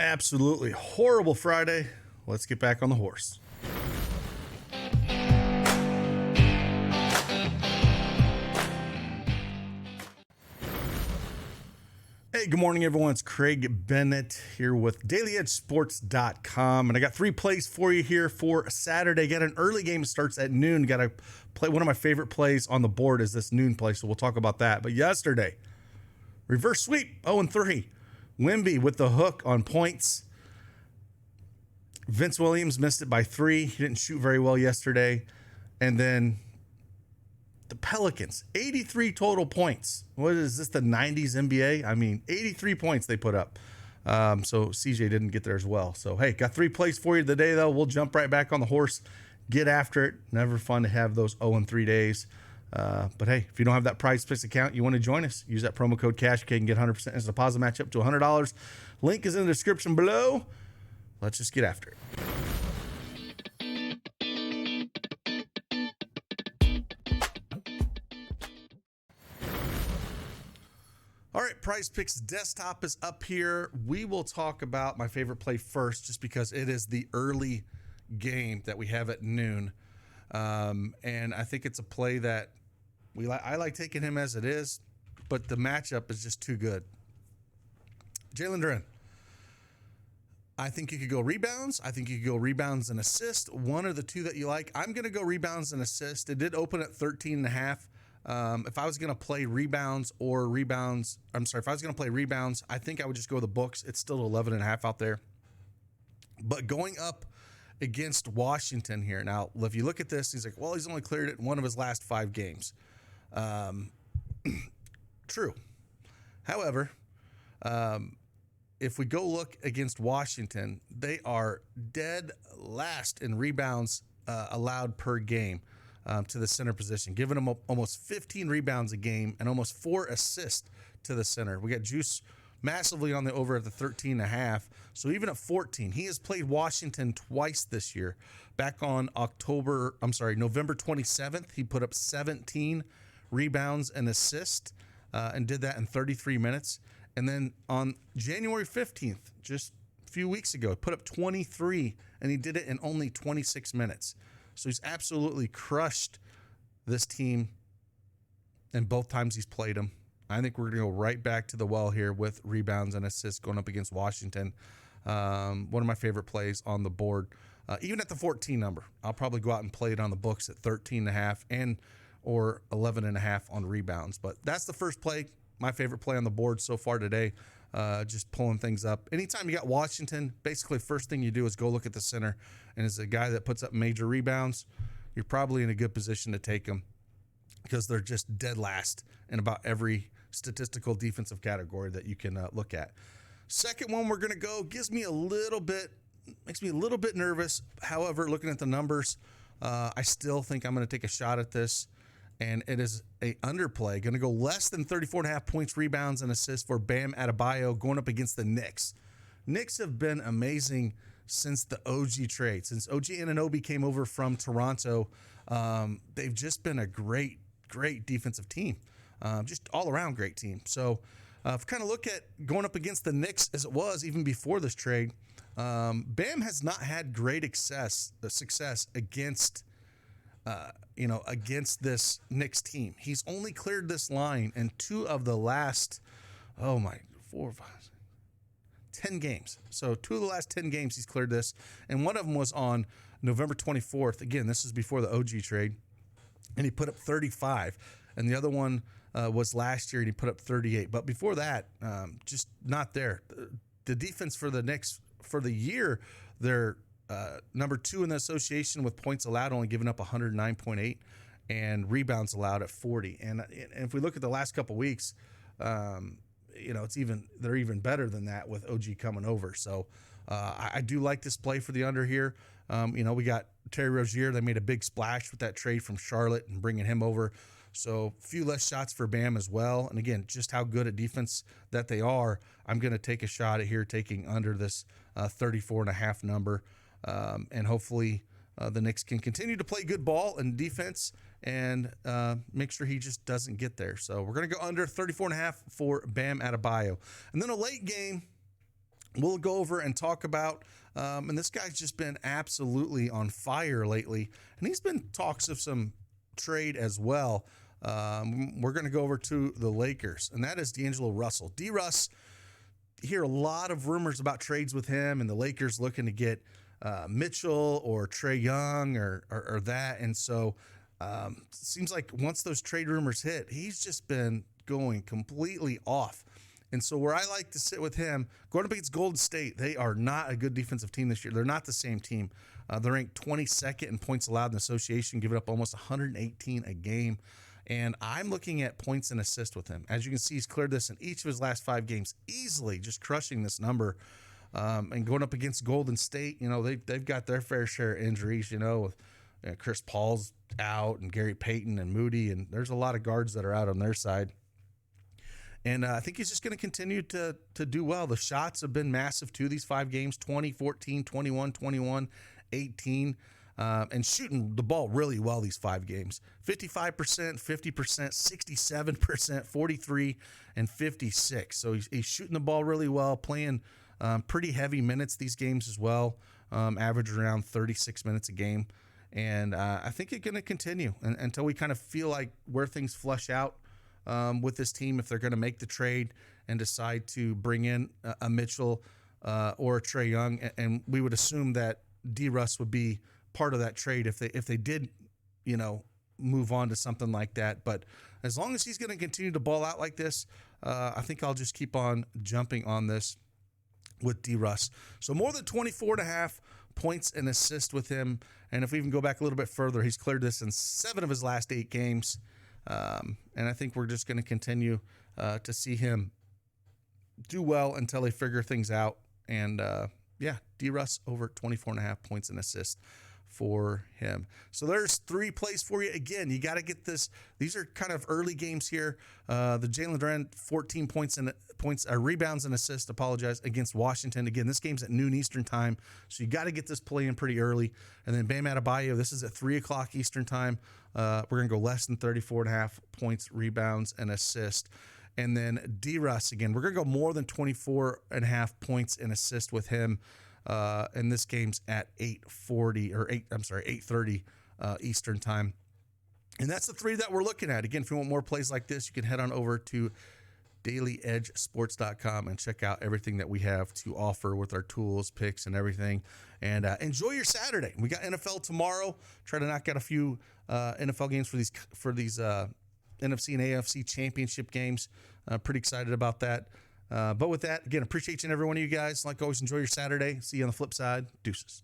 Absolutely horrible Friday. Let's get back on the horse. Hey, good morning, everyone. It's Craig Bennett here with DailyEdgeSports.com. And I got 3 plays for you here for Saturday. Got an early game, starts at noon. Got to play one of my favorite plays on the board is this noon play, so we'll talk about that. But yesterday, reverse sweep, 0-3. Wemby with the hook on points. Vince Williams missed it by 3. He didn't shoot very well yesterday. And then the Pelicans, 83 total points. What is this, the 90s NBA? I mean, 83 points they put up. So CJ didn't get there as well. So, hey, got 3 plays for you today, though. We'll jump right back on the horse, get after it. Never fun to have those 0-3 days. But, hey, if you don't have that Prizepicks account, you want to join us, use that promo code CashK and get 100% as a deposit match up to $100. Link is in the description below. Let's just get after it. All right, Prizepicks desktop is up here. We will talk about my favorite play first, just because it is the early game that we have at noon. And I think it's a play that I like taking him as it is, but the matchup is just too good. Jalen Duren. I think you could go rebounds. I think you could go rebounds and assist. One or the two that you like. I'm going to go rebounds and assist. It did open at 13.5. If I was going to play rebounds, I think I would just go the books. It's still 11.5 out there. But going up against Washington here. Now, if you look at this, he's like, well, he's only cleared it in one of his last 5 games. True. However, if we go look against Washington, they are dead last in rebounds allowed per game. To the center position, giving him almost 15 rebounds a game and almost 4 assists to the center. We got juice massively on the over at the 13.5. So even at 14, he has played Washington twice this year. Back on November 27th, he put up 17 rebounds and assists and did that in 33 minutes. And then on January 15th, just a few weeks ago, put up 23, and he did it in only 26 minutes. So he's absolutely crushed this team and both times he's played them. I think we're going to go right back to the well here with rebounds and assists going up against Washington. One of my favorite plays on the board. Even at the 14 number, I'll probably go out and play it on the books at 13.5 and or 11.5 on rebounds. But that's the first play, my favorite play on the board so far today. Just pulling things up. Anytime you got Washington, basically first thing you do is go look at the center. And as a guy that puts up major rebounds, you're probably in a good position to take them because they're just dead last in about every statistical defensive category that you can look at. Second one we're going to go makes me a little bit nervous. However, looking at the numbers, I still think I'm going to take a shot at this. And it is a underplay. Going to go less than 34.5 points, rebounds, and assists for Bam Adebayo going up against the Knicks. Knicks have been amazing since the OG trade. Since OG Anunoby came over from Toronto, they've just been a great defensive team. Just all-around great team. So if you kind of look at going up against the Knicks as it was even before this trade, Bam has not had great success against against this Knicks team. He's only cleared this line in 2 of the last, 10 games. So 2 of the last 10 games he's cleared this, and one of them was on November 24th. Again, this is before the OG trade, and he put up 35. And the other one was last year, and he put up 38. But before that, just not there. The defense for the Knicks for the year, they're number 2 in the association with points allowed, only giving up 109.8, and rebounds allowed at 40. And if we look at the last couple weeks, they're even better than that with OG coming over. So I do like this play for the under here. We got Terry Rozier. They made a big splash with that trade from Charlotte and bringing him over. So a few less shots for Bam as well. And again, just how good at defense that they are, I'm going to take a shot at here taking under this 34.5 number. And hopefully the Knicks can continue to play good ball and defense and make sure he just doesn't get there. So we're going to go under 34.5 for Bam Adebayo. And then a late game we'll go over and talk about. And this guy's just been absolutely on fire lately. And he's been talks of some trade as well. We're going to go over to the Lakers, and that is D'Angelo Russell. D-Russ, you hear a lot of rumors about trades with him and the Lakers looking to get Mitchell or Trae Young or that. And so it seems like once those trade rumors hit, he's just been going completely off. And so where I like to sit with him, going up against Golden State, they are not a good defensive team this year. They're not the same team. They're ranked 22nd in points allowed in the association, giving up almost 118 a game. And I'm looking at points and assists with him. As you can see, he's cleared this in each of his last 5 games, easily just crushing this number. And going up against Golden State, they've got their fair share of injuries, with Chris Paul's out and Gary Payton and Moody, and there's a lot of guards that are out on their side. And I think he's just going to continue to do well. The shots have been massive too, these 5 games, 20, 14, 21, 21, 18, and shooting the ball really well these 5 games. 55%, 50%, 67%, 43, and 56. So he's shooting the ball really well, playing pretty heavy minutes these games as well, average around 36 minutes a game. And I think it's going to continue until we kind of feel like where things flush out with this team, if they're going to make the trade and decide to bring in a Mitchell or a Trae Young. And we would assume that D-Russ would be part of that trade if they did, move on to something like that. But as long as he's going to continue to ball out like this, I think I'll just keep on jumping on this with D-Russ. So more than 24.5 points and assists with him. And if we even go back a little bit further, he's cleared this in 7 of his last 8 games. And I think we're just going to continue to see him do well until they figure things out. And D-Russ over 24.5 points and assists for him. So there's 3 plays for you. Again, you got to get this. These are kind of early games here. The Jalen Duren 14 rebounds and assists, against Washington. Again, this game's at noon Eastern time, so you got to get this play in pretty early. And then Bam Adebayo, this is at 3 o'clock Eastern time. We're going to go less than 34.5 points, rebounds, and assists. And then D-Russ, again, we're going to go more than 24.5 points and assists with him. And this game's at 8:30 Eastern time. And that's the 3 that we're looking at. Again, if you want more plays like this, you can head on over to dailyedgesports.com and check out everything that we have to offer with our tools, picks, and everything. And enjoy your Saturday. We got NFL tomorrow. Try to knock out a few NFL games for these NFC and AFC championship games. Pretty excited about that. But with that, again, appreciate each and every one of you guys. Like always, enjoy your Saturday. See you on the flip side. Deuces.